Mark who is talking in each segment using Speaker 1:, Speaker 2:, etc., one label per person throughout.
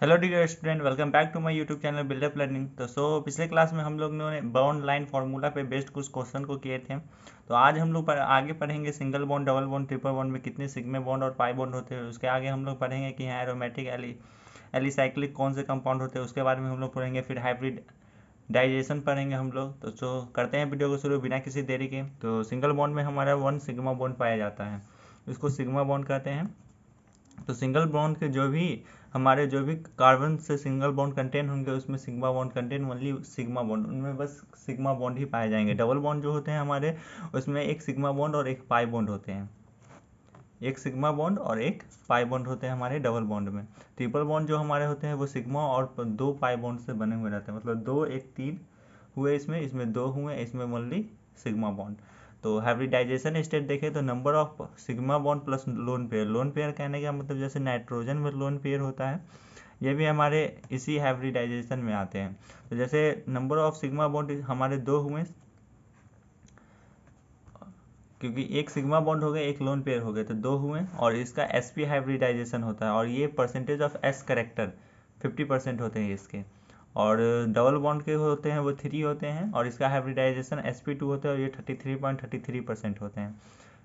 Speaker 1: Hello dear student, welcome back to my YouTube channel build up learning. तो पिछले class में हम लोग ने बॉन्ड लाइन फार्मूला पे बेस्ड कुछ क्वेश्चन को किए थे। तो आज हम लोग आगे पढ़ेंगे single bond, double bond, triple bond में कितने सिग्मा बॉन्ड और पाई बॉन्ड होते हैं। उसके आगे हम लोग पढ़ेंगे कि यहाँ एरोमेटिक एलिसाइक्लिक कौन से कंपाउंड होते हैं, उसके बारे में हम लोग पढ़ेंगे। फिर हाइब्रिड डाइजेशन पढ़ेंगे हम लोग। तो करते हैं वीडियो को शुरू बिना किसी देरी के। तो सिंगल बॉन्ड में हमारा 1 सिग्मा बॉन्ड पाया जाता है, इसको सिग्मा बॉन्ड कहते हैं। तो सिंगल बॉन्ड के जो भी कार्बन से सिंगल बॉन्ड कंटेन होंगे उसमें sigma bond contain only sigma bond, उनमें बस सिग्मा बॉन्ड ही पाए जाएंगे। डबल बॉन्ड जो होते हैं हमारे, उसमें एक सिग्मा बॉन्ड और एक पाई बॉन्ड होते हैं। एक सिग्मा बॉन्ड और एक पाई बॉन्ड होते हैं हमारे डबल बॉन्ड में। ट्रिपल बॉन्ड जो हमारे होते हैं वो सिग्मा और दो पाई बॉन्ड से बने हुए रहते हैं, मतलब दो एक तीन हुए, इसमें दो हुए, इसमें ओनली सिग्मा बॉन्ड। तो हाइब्रिडाइजेशन स्टेट देखें तो number of sigma bond plus lone pair कहने का मतलब जैसे नाइट्रोजन में लोन पेयर होता है, ये भी हमारे इसी हाइब्रिडाइजेशन में आते हैं। तो जैसे नंबर ऑफ सिग्मा बॉन्ड हमारे दो हुए, क्योंकि एक सिग्मा बॉन्ड हो गए एक लोन पेयर हो गए तो दो हुए, और इसका sp हाइब्रिडाइजेशन होता है, और ये परसेंटेज ऑफ s करेक्टर 50% होते हैं इसके। और डबल बॉन्ड के होते हैं वो 3 होते हैं, और इसका हाइब्रिडाइजेशन sp2 होता है, और ये 33.33% होते हैं,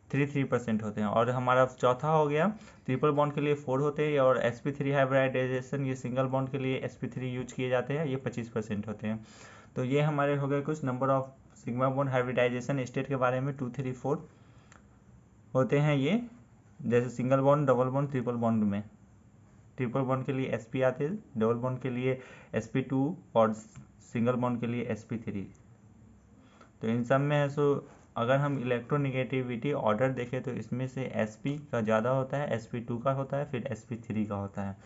Speaker 1: 33% होते हैं। और हमारा चौथा हो गया ट्रिपल बॉन्ड के लिए 4 होते हैं, और sp3 हाइब्रिडाइजेशन ये सिंगल बॉन्ड के लिए sp3 यूज किए जाते हैं, ये 25% होते हैं। तो ये हमारे हो गए कुछ number of sigma bond hybridization state के बारे में। 2 3 4 होते हैं ये, जैसे single bond, double bond, triple bond में। ट्रिपल बॉन्ड के लिए sp आते हैं, डबल बॉन्ड के लिए sp2, और सिंगल बॉन्ड के लिए sp3। तो इन सब में है सो अगर हम इलेक्ट्रोनिगेटिविटी ऑर्डर देखें तो इसमें से sp का ज़्यादा होता है, sp2 का होता है, फिर sp3 का होता है।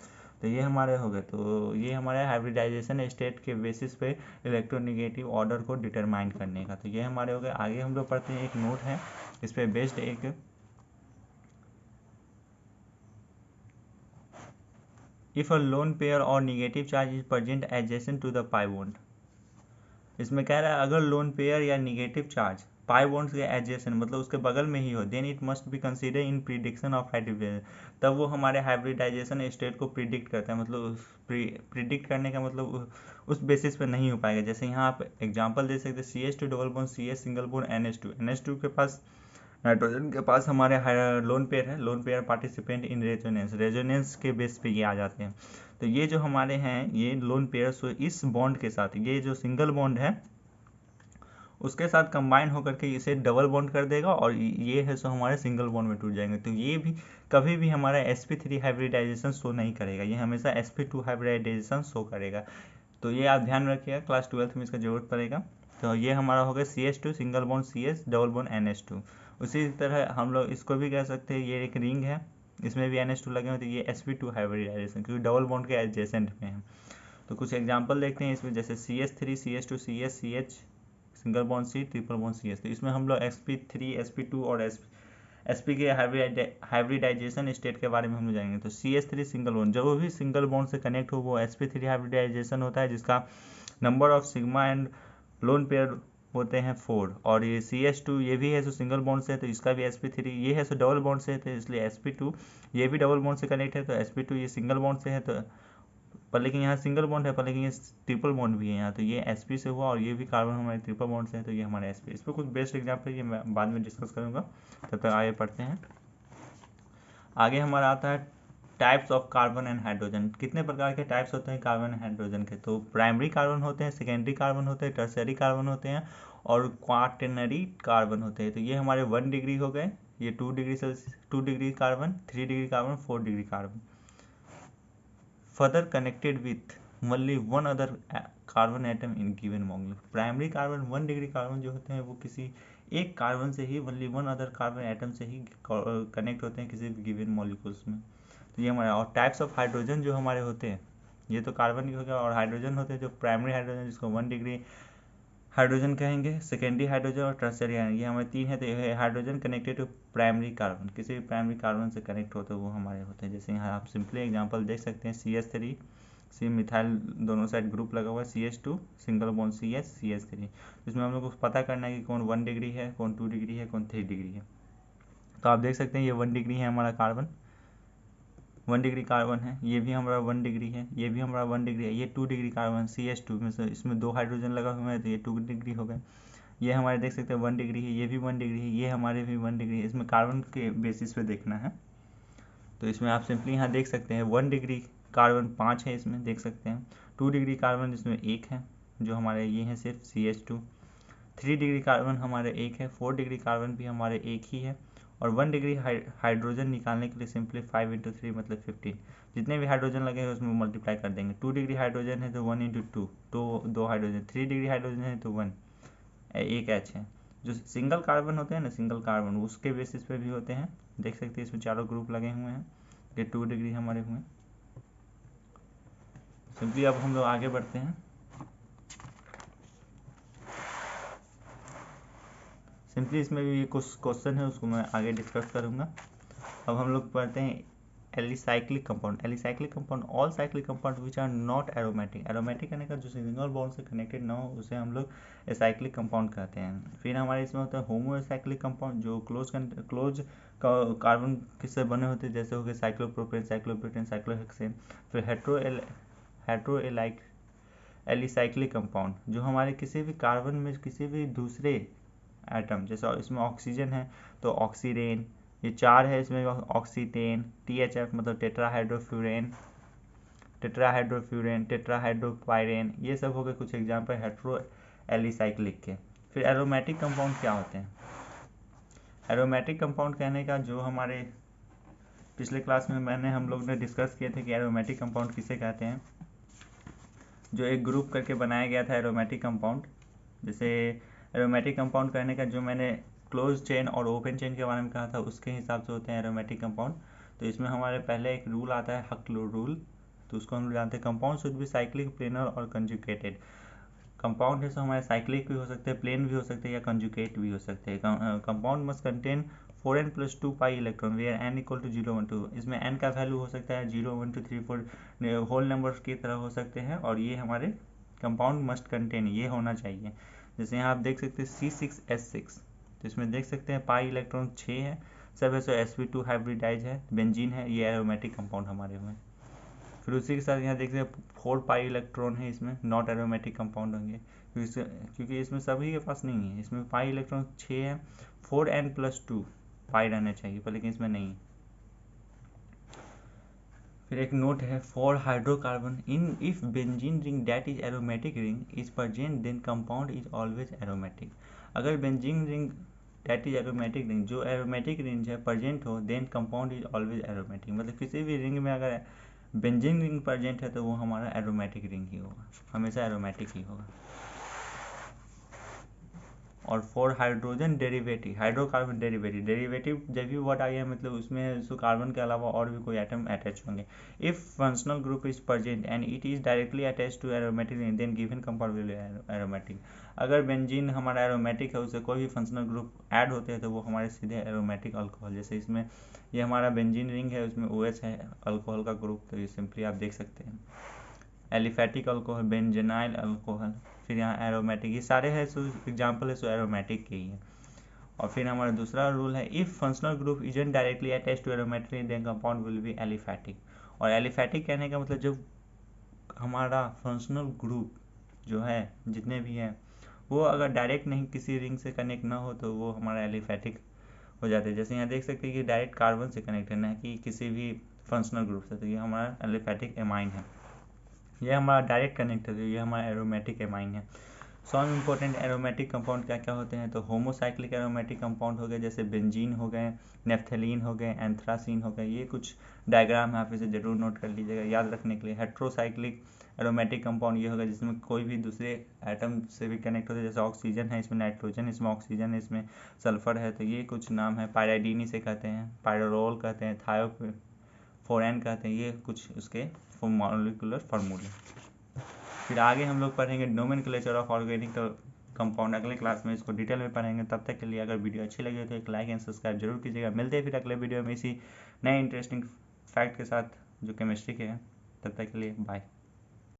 Speaker 1: तो ये हमारे हो गए। तो ये हमारे हाइब्रिडाइजेशन स्टेट के बेसिस पे इलेक्ट्रोनिगेटिव ऑर्डर को डिटरमाइन करने का। तो ये हमारे हो गए। आगे हम लोग पढ़ते हैं, एक नोट है इस पर बेस्ड एक, इफ अ लोन पेयर और negative charge is present adjacent to the pi bond. इसमें कह रहा है अगर लोन पेयर या निगेटिव चार्ज पाई बॉन्ड के एडजेसेंट मतलब उसके बगल में ही हो, then it must be consider in prediction of hybridization. तब वो हमारे हाइब्रिडाइजेशन स्टेट को प्रिडिक्ट करता है, मतलब प्रिडिक्ट करने का मतलब उस बेसिस पे नहीं हो पाएगा। जैसे यहाँ आप एग्जांपल दे सकते हैं, CH2 double bond CS single bond NH2 के पास, नाइट्रोजन के पास हमारे लोन पेयर है, lone pair participant in resonance के बेस पे ये आ जाते हैं। तो ये जो हमारे हैं ये लोन पेयर, सो इस बॉन्ड के साथ ये जो सिंगल बॉन्ड है उसके साथ कंबाइन होकर के इसे डबल बॉन्ड कर देगा, और ये है सो हमारे सिंगल बॉन्ड में टूट जाएंगे। तो ये भी कभी भी हमारा sp3 हाइब्रिडाइजेशन शो नहीं करेगा, ये हमेशा sp2 हाइब्रिडाइजेशन शो करेगा। तो ये आप ध्यान रखिएगा, क्लास 12 में इसका जरूरत पड़ेगा। तो ये हमारा हो गया CH2 single bond CS double bond NH2। उसी तरह हम लोग इसको भी कह सकते हैं, ये एक रिंग है, इसमें भी NH2 लगे हुए, तो ये sp2 हाइब्रिडाइजेशन, क्योंकि डबल बॉन्ड के एडजेसेंट में है। तो कुछ एग्जांपल देखते हैं इसमें, जैसे CH3 CH2 CS CH single bond C triple bond CS। तो इसमें हम लोग sp3 sp2 और sp के हाइब्रिडाइजेशन स्टेट के बारे में हम जाएंगे। तो CH3 सिंगल बॉन्ड, जो भी सिंगल बॉन्ड से कनेक्ट हो वो sp3 हाइब्रिडाइजेशन होता है, जिसका number of sigma and lone pair होते हैं 4। और ये CH2 ये भी है जो सिंगल बॉन्ड से है, तो इसका भी sp3, ये है जो डबल बॉन्ड से है तो इसलिए sp2, ये भी डबल बॉन्ड से कनेक्ट है तो sp2, ये सिंगल बॉन्ड से है तो पर लेकिन यहाँ सिंगल बॉन्ड है, पर लेकिन ये ट्रिपल बॉन्ड भी है यहाँ, तो ये sp से हुआ, और ये भी कार्बन हमारे ट्रिपल बॉन्ड से है तो ये हमारे sp। इस पर कुछ बेस्ट एग्जाम्पल ये मैं बाद में डिस्कस करूँगा, तब तक आगे पढ़ते हैं। आगे हमारा आता है types of carbon and hydrogen. कितने प्रकार के टाइप्स होते हैं कार्बन एंड हाइड्रोजन के? तो प्राइमरी कार्बन होते हैं, सेकेंडरी कार्बन होते हैं, टर्सरी कार्बन होते हैं, और क्वाटरनरी कार्बन होते हैं। तो ये हमारे 1 डिग्री हो गए, ये 2 degree Celsius, 2 degree carbon, 3 degree carbon, 4 degree carbon. Further connected with only one other carbon atom in given molecule. Primary carbon 1 degree carbon जो होते हैं वो किसी एक कार्बन से ही, only one other carbon atom से ही कनेक्ट होते हैं किसी भी गिवन मॉलिक्यूल्स में। तो ये हमारा। और टाइप्स ऑफ हाइड्रोजन जो हमारे होते हैं, ये तो कार्बन ही हो गया, और हाइड्रोजन होते हैं जो प्राइमरी हाइड्रोजन जिसको 1 डिग्री हाइड्रोजन कहेंगे, सेकेंडरी हाइड्रोजन और टर्सरी, ये हमारे 3 है। तो ये hydrogen connected to primary carbon, किसी भी प्राइमरी कार्बन से कनेक्ट होते हैं वो हमारे होते हैं। जैसे यहाँ आप सिंपली एग्जांपल देख सकते हैं, CH3 सी मिथाइल दोनों साइड ग्रुप लगा हुआ है, CH2 single bond CS CH3। इसमें हम लोग को पता करना है कि कौन 1 डिग्री है, कौन 2 डिग्री है, कौन 3 डिग्री है। तो आप देख सकते हैं ये 1 डिग्री है हमारा कार्बन, 1 डिग्री कार्बन है, ये भी हमारा 1 डिग्री है, ये भी हमारा 1 डिग्री है, ये 2 डिग्री कार्बन CH2 में से इसमें 2 हाइड्रोजन लगा हुआ है तो ये 2 डिग्री हो गए। ये हमारे देख सकते हैं 1 डिग्री है, ये भी 1 डिग्री है, ये हमारे भी 1 डिग्री है। इसमें कार्बन के बेसिस पे देखना है, तो इसमें आप सिंपली यहाँ देख सकते हैं 1 डिग्री कार्बन 5 है, इसमें देख सकते हैं 2 डिग्री कार्बन इसमें 1 है जो हमारे ये है सिर्फ CH2, 3 डिग्री कार्बन हमारे 1 है, 4 डिग्री कार्बन भी हमारे 1 ही है, और 1 डिग्री हाइड्रोजन निकालने के लिए सिंपली 5 × 3 मतलब 15, जितने भी हाइड्रोजन लगे हैं उसमें मल्टीप्लाई कर देंगे। 2 डिग्री हाइड्रोजन है तो 1 × 2, तो 2 हाइड्रोजन, 3 डिग्री हाइड्रोजन है तो 1, एक H है। जो सिंगल कार्बन होते हैं ना, सिंगल कार्बन उसके बेसिस पे भी होते हैं, देख सकते हैं इसमें चारों ग्रुप लगे हुए हैं, ये 2 डिग्री हमारे हुए। सिंपली अब हम लोग आगे बढ़ते हैं। सिंपली इसमें भी कुछ क्वेश्चन है, उसको मैं आगे डिस्कस करूंगा। अब हम लोग पढ़ते हैं alicyclic compound. Alicyclic compound all cyclic compound which are not aromatic. Aromatic कहने का जो सिंगल बॉन्ड से कनेक्टेड ना हो उसे हम लोग एसाइक्लिक कंपाउंड कहते हैं। फिर हमारे इसमें होता है होमो एसाइक्लिक कंपाउंड जो क्लोज कार्बन किससे बने होते हैं, जैसे हो गए साइक्लोप्रोपेन, साइक्लोब्यूटेन, साइक्लोहेक्सेन। फिर हेट्रो एलिसाइक्लिक कंपाउंड जो हमारे किसी भी कार्बन में किसी भी दूसरे एटम, जैसे इसमें ऑक्सीजन है तो ऑक्सीरेन, ये 4 है इसमें ऑक्सीटेन, THF मतलब टेट्राहाइड्रोफ्यूरेन, टेट्राहाइड्रोपाइरेन, ये सब हो गए कुछ एग्जाम्पल हेट्रो एलिसाइक्लिक के। फिर एरोमेटिक कंपाउंड क्या होते हैं? एरोमेटिक कंपाउंड कहने का जो हमारे पिछले क्लास में हम लोग ने डिस्कस किए थे कि एरोमेटिक कंपाउंड किसे कहते हैं, जो एक ग्रुप करके बनाया गया था एरोमेटिक कंपाउंड। जैसे एरोमेटिक कंपाउंड कहने का जो मैंने क्लोज चेन और ओपन चेन के बारे में कहा था उसके हिसाब से होते हैं एरोमेटिक कंपाउंड। तो इसमें हमारे पहले एक रूल आता है हक्ल रूल, तो उसको हम जानते हैं compound should be cyclic, planar और कंजुगेटेड। कंपाउंड है तो हमारे साइक्लिक भी हो सकते हैं, प्लेन भी हो सकते हैं या कंजुगेट भी हो सकते हैं। Compound must contain 4n + 2 pi electron where n = 0, 1, 2। इसमें n का वैल्यू हो सकता है 0, 1, 2, 3, 4 होल नंबर की तरह हो सकते हैं, और ये हमारे कंपाउंड मस्ट कंटेन ये होना चाहिए। जैसे यहाँ आप देख सकते हैं C6H6, तो इसमें देख सकते हैं पाई इलेक्ट्रॉन 6 है, सब है, सो sp2 हाइब्रिडाइज है, बेंजीन है, ये एरोमेटिक कंपाउंड हमारे हुए। फिर उसी के साथ यहाँ देखते हैं 4 पाई इलेक्ट्रॉन है, इसमें नॉट एरोमेटिक कंपाउंड होंगे क्योंकि इसमें सभी के पास नहीं है। इसमें पाई इलेक्ट्रॉन 6 है, 4n + 2 पाई रहना चाहिए पर लेकिन इसमें नहीं है। फिर एक नोट है for hydrocarbon in if benzene ring that is aromatic ring is present then compound is always aromatic. अगर benzene ring that is aromatic ring जो एरोमेटिक रिंग है प्रेजेंट हो then compound is always aromatic, मतलब किसी भी ring में अगर benzene ring present है तो वो हमारा एरोमेटिक रिंग ही होगा, हमेशा एरोमेटिक ही होगा। और for hydrogen derivative, hydrocarbon derivative जब भी वर्ड आ गया मतलब उसमें उसको कार्बन के अलावा और भी कोई एटम अटैच होंगे। If functional group is present and it is directly attach to aromatic ring then given compound will be aromatic. अगर बेंजीन हमारा एरोमेटिक है उससे कोई भी फंक्शनल ग्रुप ऐड होते हैं तो वो हमारे सीधे एरोमेटिक अल्कोहल, जैसे इसमें ये हमारा बेंजीन रिंग है उसमें OH है अल्कोहल का ग्रुप, तो ये सिंपली आप देख सकते हैं एलिफेटिक अल्कोहल, बेंजेनाइल अल्कोहल। फिर यहाँ एरोमेटिक, ये सारे है सो एग्जाम्पल है सो एरोमेटिक के ही है। और फिर हमारा दूसरा रूल है if functional group isn't directly attach to aromatic then compound will be aliphatic. और एलिफेटिक कहने का मतलब जब हमारा फंक्शनल ग्रुप जो है जितने भी हैं वो अगर डायरेक्ट नहीं किसी रिंग से कनेक्ट ना हो तो वो हमारा एलिफेटिक हो जाते हैं। जैसे यहाँ देख सकते हैं कि डायरेक्ट कार्बन से कनेक्ट है ना कि किसी भी फंक्शनल ग्रुप से, तो ये हमारा एलिफेटिक एमाइन है। ये हमारा डायरेक्ट कनेक्ट है, ये हमारा एरोमेटिक एमाइन है। सम इम्पोर्टेंट एरोमेटिक कंपाउंड क्या क्या होते हैं, तो होमोसाइक्लिक एरोमेटिक कंपाउंड हो गए जैसे बेंजीन हो गए, नेफ्थेलीन हो गए, एंथ्रासीन हो गए, ये कुछ डायग्राम है आप इसे जरूर नोट कर लीजिएगा याद रखने के लिए। हेट्रोसाइक्लिक एरोमेटिक कंपाउंड ये होगा जिसमें कोई भी दूसरे एटम से भी कनेक्ट होते हैं, जैसे ऑक्सीजन है इसमें नाइट्रोजन, इसमें ऑक्सीजन है, इसमें सल्फर है, तो ये कुछ नाम है। पायराडीन इसे कहते हैं, पायरोल कहते हैं, थायोफोरैन कहते हैं, ये कुछ उसके मॉलिक्यूलर फार्मूले। फिर आगे हम लोग पढ़ेंगे नोमेनक्लेचर ऑफ ऑर्गेनिक कंपाउंड, अगले क्लास में इसको डिटेल में पढ़ेंगे। तब तक के लिए अगर वीडियो अच्छी लगी तो एक लाइक एंड सब्सक्राइब जरूर कीजिएगा। मिलते हैं फिर अगले वीडियो में इसी नए इंटरेस्टिंग फैक्ट के साथ जो केमिस्ट्री के हैं। तब तक के लिए बाय।